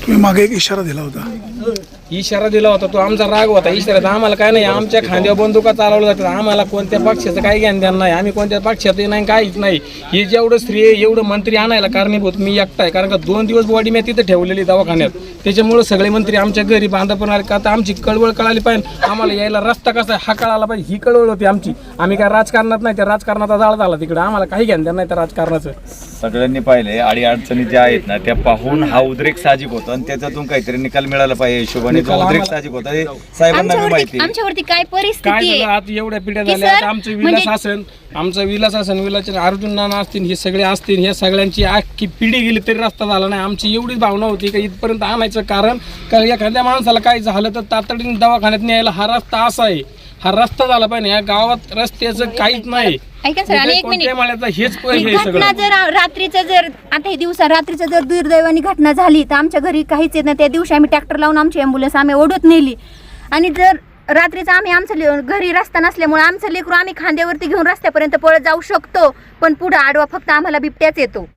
तुम्ही मागे एक इशारा दिला होता. इशारा दिला होता तो आमचा राग होता. इशाऱ्यात आम्हाला काय नाही, आमच्या खांद्यावर बंदुका चालवल्या जातात. आम्हाला कोणत्या पक्षाचं काही ज्ञान द्यान नाही, आम्ही कोणत्या पक्षातही नाही, काहीच नाही. हे जेवढं श्रेय एवढं मंत्री आणायला कारणीभूत मी एकटा आहे. कारण का 2 दिवस बॉडी मी तिथे ठेवलेली दवाखान्यात, त्याच्यामुळे सगळे मंत्री आमच्या घरी बांधा पण आले. का आता आमची कळवळ कळाली पाहिजे, आम्हाला यायला रस्ता कसा आहे हा कळाला पाहिजे, ही कळवळ होती आमची. आम्ही काय राजकारणात नाही, त्या राजकारणाचा जाळ झाला तिकडे, आम्हाला काही ज्ञान द्यान नाही त्या राजकारणाचं. सगळ्यांनी पाहिले अडी अडचणी ज्या आहेत ना त्या पाहून हा उद्रेक साहजिक होतो आणि त्याच्यातून काहीतरी निकाल मिळाला पाहिजे हिशोबाने जो उद्रेक साहजिक होता हे साहेबांना बी माहिती. आमच्यावरती काय काय परिस्थिती झालं आहे आता एवढ्या पिढ्या झाल्या. आता आमचं विलास आसन, विलाचे अर्जुन नाना असतील, हे सगळे असतील, ह्या सगळ्यांची अख्खी पिढी गेली तरी रस्ता झाला नाही. आमची एवढीच भावना होती का इथपर्यंत आणायचं. कारण एखाद्या माणसाला काही झालं तर तातडीने दवाखान्यात न्यायला हा रस्ता असा आहे, हा रस्ता झाला पाहिजे. या गावात रस्त्याचं काहीच नाही. ऐका सर, आणि एक मिनिट, हेच ही पहिले घटना सगळं. जर रात्रीचं जर आता हे दिवसा रात्रीचं जर दुर्दैवानी घटना झाली तर आमच्या घरी काहीच येत नाही. त्या दिवशी आम्ही ट्रॅक्टर लावून आमची ॲम्ब्युलन्स आम्ही ओढत नेली. आणि जर रात्रीचं आम्ही आमचं घरी रस्ता नसल्यामुळे आमचं लेकरू आम्ही खांद्यावरती घेऊन रस्त्यापर्यंत पळत जाऊ शकतो, पण पुढे आडवा फक्त आम्हाला बिबट्याच येतो.